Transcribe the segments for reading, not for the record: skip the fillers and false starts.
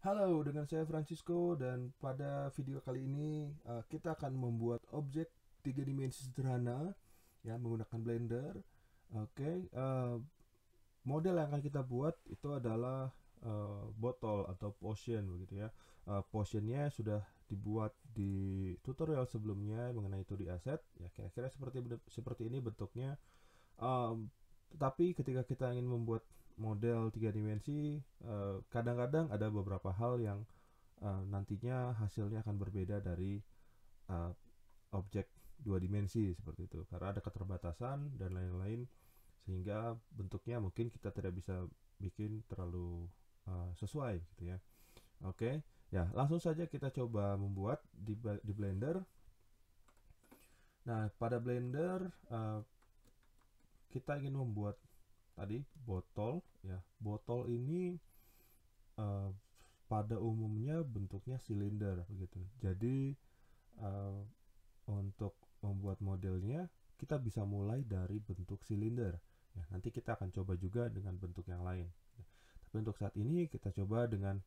Halo, dengan saya Francisco dan pada video kali ini kita akan membuat objek tiga dimensi sederhana ya menggunakan Blender. Oke, model yang akan kita buat itu adalah botol atau potion begitu ya. Potionnya sudah dibuat di tutorial sebelumnya mengenai 2D asset ya, kira-kira seperti ini bentuknya. Um, tetapi ketika kita ingin membuat model tiga dimensi, kadang-kadang ada beberapa hal yang nantinya hasilnya akan berbeda dari uh, objek dua dimensi seperti itu karena ada keterbatasan dan lain-lain, sehingga bentuknya mungkin kita tidak bisa bikin terlalu sesuai gitu ya. Oke, ya langsung saja kita coba membuat di Blender. Nah, pada Blender kita ingin membuat tadi botol ya. Botol ini uh, pada umumnya bentuknya silinder begitu. Jadi uh, untuk membuat modelnya kita bisa mulai dari bentuk silinder ya, nanti kita akan coba juga dengan bentuk yang lain ya. Tapi untuk saat ini kita coba dengan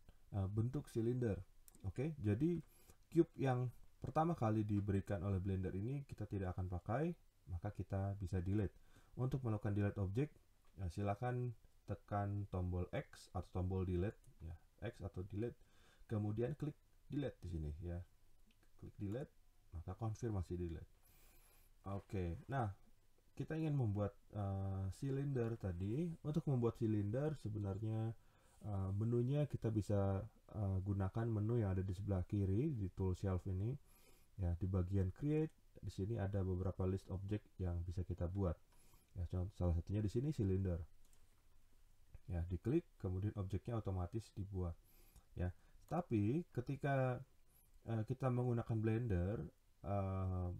bentuk silinder. Oke, jadi cube yang pertama kali diberikan oleh Blender ini kita tidak akan pakai, maka kita bisa delete. Untuk melakukan delete objek ya, silakan tekan tombol X atau tombol delete ya, X atau delete, kemudian klik delete di sini ya, klik delete, maka konfirmasi delete. Oke, nah kita ingin membuat silinder tadi. Untuk membuat silinder sebenarnya menunya kita bisa gunakan menu yang ada di sebelah kiri di tool shelf ini ya. Di bagian create di sini ada beberapa list objek yang bisa kita buat ya. Salah satunya di sini silinder ya, diklik kemudian objeknya otomatis dibuat ya. Tapi ketika kita menggunakan Blender, uh,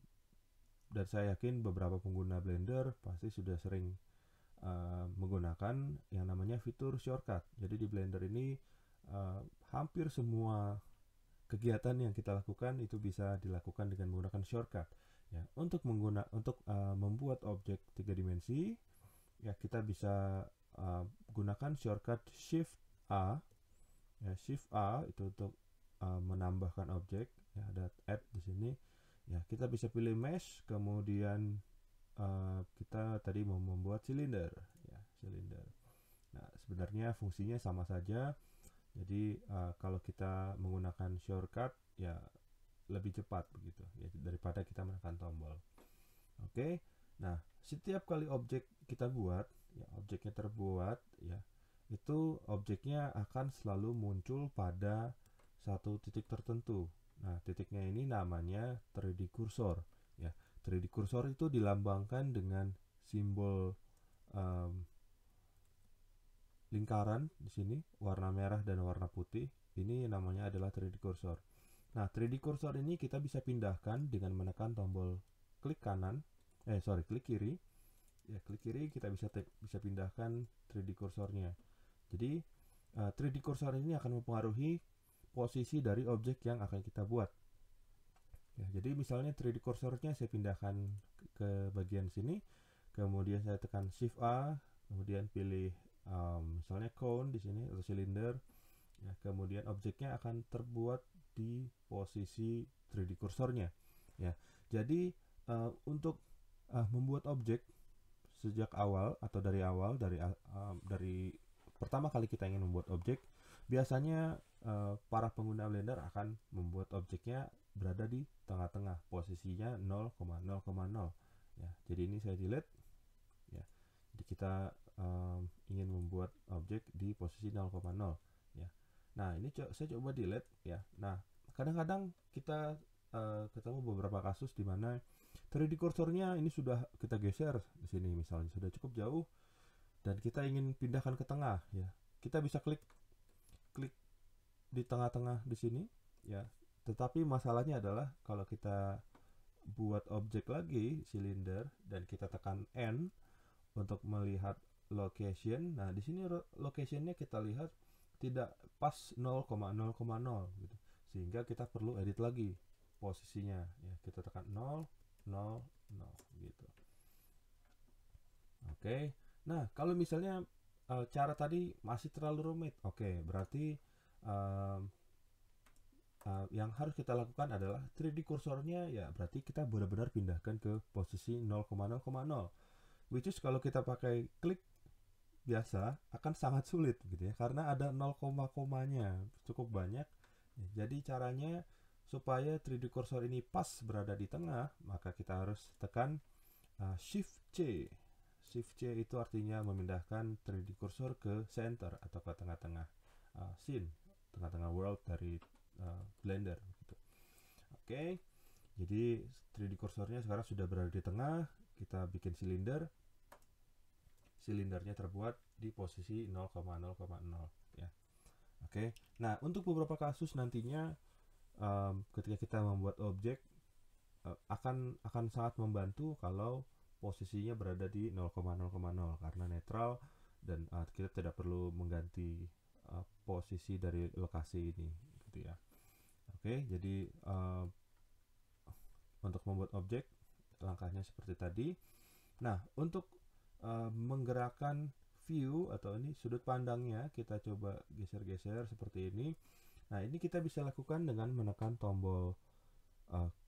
dan saya yakin beberapa pengguna Blender pasti sudah sering menggunakan yang namanya fitur shortcut. Jadi di Blender ini uh, hampir semua kegiatan yang kita lakukan itu bisa dilakukan dengan menggunakan shortcut. Ya, untuk membuat objek tiga dimensi, ya kita bisa gunakan shortcut Shift A. Ya, Shift A itu untuk menambahkan objek. Ya, ada add di sini. Ya, kita bisa pilih mesh, kemudian kita tadi mau membuat silinder ya, silinder. Nah, sebenarnya fungsinya sama saja. Jadi kalau kita menggunakan shortcut ya lebih cepat begitu ya daripada kita menekan tombol. Oke. Nah, setiap kali objek kita buat ya, objeknya terbuat ya, itu objeknya akan selalu muncul pada satu titik tertentu. Nah, titiknya ini namanya 3D cursor ya. 3D cursor itu dilambangkan dengan simbol um, lingkaran di sini, warna merah dan warna putih. Ini namanya adalah 3D cursor. Nah, 3D cursor ini kita bisa pindahkan dengan menekan tombol klik kanan, klik kiri. Ya, klik kiri kita bisa pindahkan 3D cursornya. Jadi 3D cursor ini akan mempengaruhi posisi dari objek yang akan kita buat. Ya, jadi misalnya 3D cursornya saya pindahkan ke bagian sini, kemudian saya tekan Shift A, kemudian pilih misalnya cone di sini atau silinder. Ya, kemudian objeknya akan terbuat di posisi 3D cursornya. Ya, jadi untuk membuat objek sejak awal atau dari awal dari pertama kali kita ingin membuat objek, biasanya para pengguna Blender akan membuat objeknya berada di tengah-tengah, posisinya 0,0,0 ya. Jadi ini saya delete ya. Jadi kita ingin membuat objek di posisi 0,0 ya. Nah, ini saya coba delete ya. Nah, kadang-kadang kita ketemu beberapa kasus di mana 3D cursornya ini sudah kita geser di sini misalnya sudah cukup jauh dan kita ingin pindahkan ke tengah ya. Kita bisa klik klik di tengah-tengah di sini ya. Tetapi masalahnya adalah kalau kita buat objek lagi silinder dan kita tekan N untuk melihat location. Nah, di sini locationnya kita lihat tidak pas 0,0,0 gitu. Sehingga kita perlu edit lagi posisinya ya. Kita tekan 0, 0, 0 gitu. Oke. Nah, kalau misalnya cara tadi masih terlalu rumit, oke, berarti um, yang harus kita lakukan adalah 3D kursornya, ya berarti kita benar-benar pindahkan ke posisi 0,0,0, which is kalau kita pakai klik biasa akan sangat sulit gitu ya, karena ada 0, komanya cukup banyak. Jadi caranya supaya 3D kursor ini pas berada di tengah, maka kita harus tekan Shift C. Shift C itu artinya memindahkan 3D kursor ke center atau ke tengah-tengah scene, tengah-tengah world dari Blender gitu. Oke, jadi 3D kursornya sekarang sudah berada di tengah. Kita bikin silinder. Silindernya terbuat di posisi 0,0,0 ya. Oke. Nah, untuk beberapa kasus nantinya ketika kita membuat objek akan sangat membantu kalau posisinya berada di 0,0,0 karena netral dan kita tidak perlu mengganti posisi dari lokasi ini gitu ya. Oke, jadi untuk membuat objek langkahnya seperti tadi. Nah, untuk menggerakkan view atau ini sudut pandangnya, kita coba geser-geser seperti ini. Nah, ini kita bisa lakukan dengan menekan tombol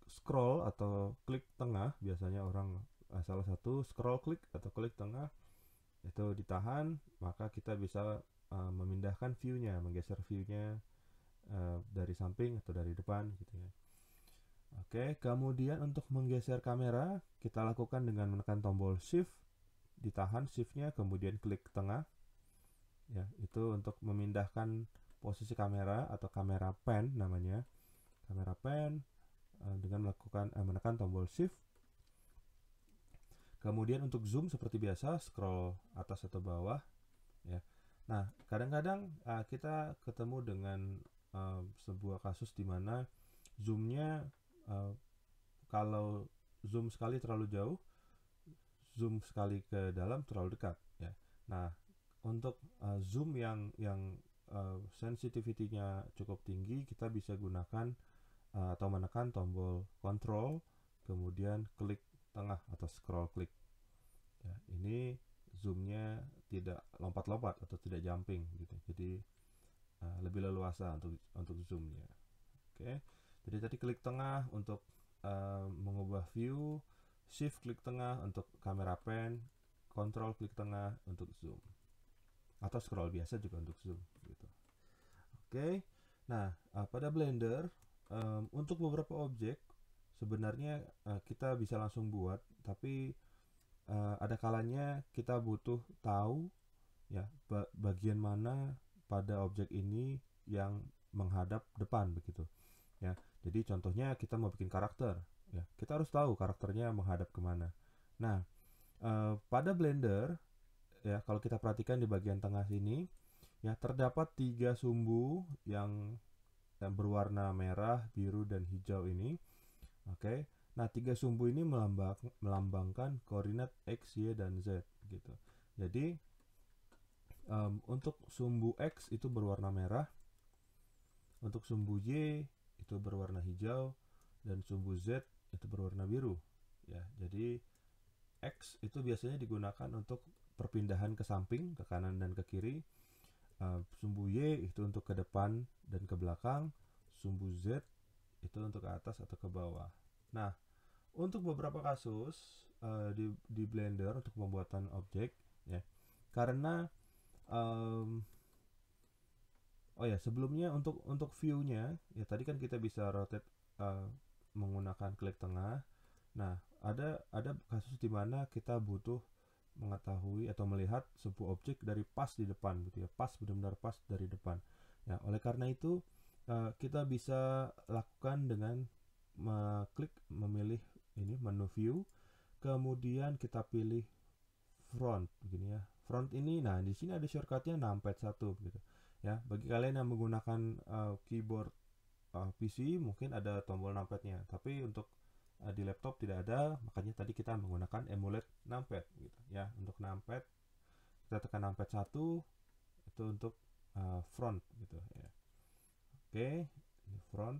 scroll atau klik tengah. Biasanya orang salah satu scroll klik atau klik tengah itu ditahan, maka kita bisa memindahkan view-nya, menggeser view-nya dari samping atau dari depan gitu ya. Oke, kemudian untuk menggeser kamera kita lakukan dengan menekan tombol shift, ditahan shift-nya, kemudian klik tengah ya, itu untuk memindahkan posisi kamera atau kamera pan namanya, kamera pan dengan melakukan menekan tombol shift. Kemudian untuk zoom seperti biasa, scroll atas atau bawah ya. Nah, kadang-kadang kita ketemu dengan sebuah kasus di mana zoomnya kalau zoom sekali terlalu jauh, zoom sekali ke dalam terlalu dekat ya. Nah, untuk zoom yang sensitivity-nya cukup tinggi, kita bisa gunakan atau menekan tombol control kemudian klik tengah atau scroll klik ya. Ini zoomnya tidak lompat-lompat atau tidak jumping gitu, jadi lebih leluasa untuk zoomnya. Oke, jadi tadi klik tengah untuk mengubah view, shift klik tengah untuk kamera pan, control klik tengah untuk zoom, atau scroll biasa juga untuk zoom gitu. Oke, nah pada Blender untuk beberapa objek sebenarnya kita bisa langsung buat, tapi ada kalanya kita butuh tahu ya bagian mana pada objek ini yang menghadap depan begitu ya. Jadi contohnya kita mau bikin karakter ya, kita harus tahu karakternya menghadap kemana. Nah, pada Blender ya, kalau kita perhatikan di bagian tengah sini ya, terdapat 3 sumbu yang berwarna merah, biru, dan hijau ini. Oke, nah 3 sumbu ini melambangkan koordinat X, Y, dan Z gitu. Jadi untuk sumbu X itu berwarna merah, untuk sumbu Y itu berwarna hijau, dan sumbu Z itu berwarna biru ya. Jadi X itu biasanya digunakan untuk perpindahan ke samping, ke kanan dan ke kiri. Sumbu Y itu untuk ke depan dan ke belakang. Sumbu Z itu untuk ke atas atau ke bawah. Nah, untuk beberapa kasus di Blender untuk pembuatan objek ya, karena oh ya, sebelumnya untuk view-nya ya, tadi kan kita bisa rotate menggunakan klik tengah. Nah, ada kasus di mana kita butuh mengetahui atau melihat sebuah objek dari pas di depan gitu ya, pas, benar-benar pas dari depan ya. Oleh karena itu kita bisa lakukan dengan memilih ini menu view, kemudian kita pilih front begini ya. Front ini, nah di sini ada shortcutnya numpad 1 gitu ya. Bagi kalian yang menggunakan keyboard PC mungkin ada tombol numpadnya, tapi untuk di laptop tidak ada, makanya tadi kita menggunakan emulate numpad gitu ya. Untuk numpad kita tekan numpad 1 itu untuk front gitu ya. Oke, ini front.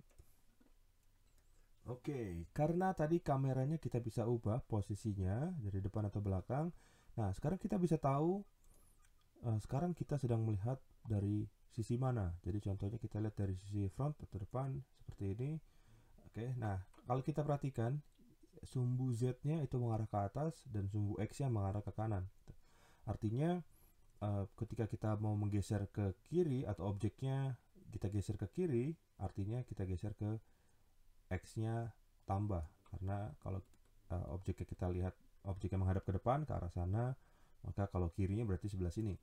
Oke, karena tadi kameranya kita bisa ubah posisinya dari depan atau belakang. Nah, sekarang kita bisa tahu sekarang kita sedang melihat dari sisi mana. Jadi contohnya kita lihat dari sisi front atau depan seperti ini. Oke, nah kalau kita perhatikan sumbu Z-nya itu mengarah ke atas dan sumbu X-nya mengarah ke kanan. Artinya ketika kita mau menggeser ke kiri atau objeknya kita geser ke kiri, artinya kita geser ke X-nya tambah. Karena kalau objeknya kita lihat objeknya menghadap ke depan ke arah sana, maka kalau kirinya berarti sebelah sini.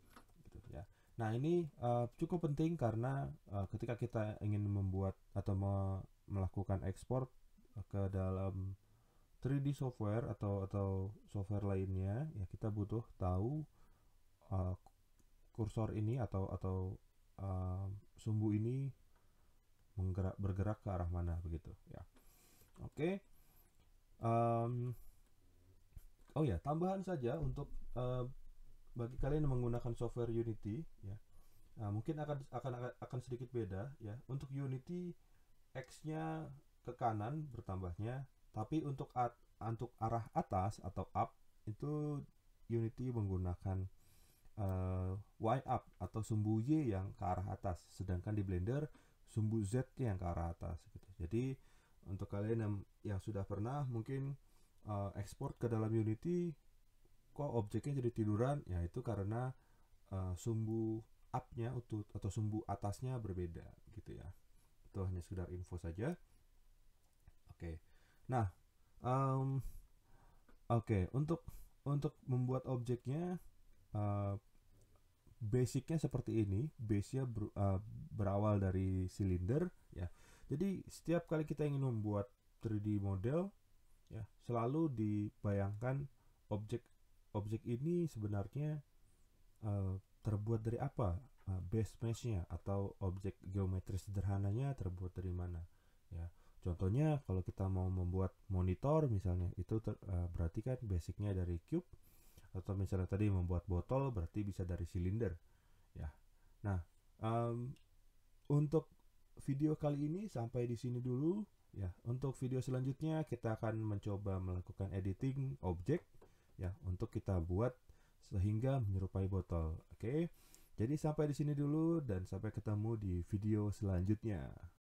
Gitu, ya. Nah ini cukup penting karena ketika kita ingin membuat atau melakukan ekspor ke dalam 3D software atau software lainnya, ya kita butuh tahu uh, kursor ini atau sumbu ini bergerak ke arah mana begitu ya. Oke. Oh ya, tambahan saja untuk bagi kalian yang menggunakan software Unity ya. Mungkin akan sedikit beda ya. Untuk Unity X-nya ke kanan bertambahnya, tapi untuk arah atas atau up itu Unity menggunakan Y up atau sumbu Y yang ke arah atas, sedangkan di Blender sumbu Z yang ke arah atas gitu. Jadi untuk kalian yang sudah pernah mungkin ekspor ke dalam Unity kok objeknya jadi tiduran, ya itu karena sumbu up-nya atau sumbu atasnya berbeda gitu ya. Itu hanya sekedar info saja. Oke. Nah, oke, untuk membuat objeknya basicnya seperti ini. Base-nya berawal dari silinder ya. Jadi setiap kali kita ingin membuat 3D model ya, selalu dibayangkan objek ini sebenarnya terbuat dari apa, base mesh-nya atau objek geometris sederhananya terbuat dari mana ya. Contohnya kalau kita mau membuat monitor misalnya, itu berarti kan basicnya dari cube, atau misalnya tadi membuat botol berarti bisa dari silinder ya. Nah, untuk video kali ini sampai di sini dulu ya. Untuk video selanjutnya kita akan mencoba melakukan editing objek ya, untuk kita buat sehingga menyerupai botol. Oke. Jadi sampai di sini dulu dan sampai ketemu di video selanjutnya.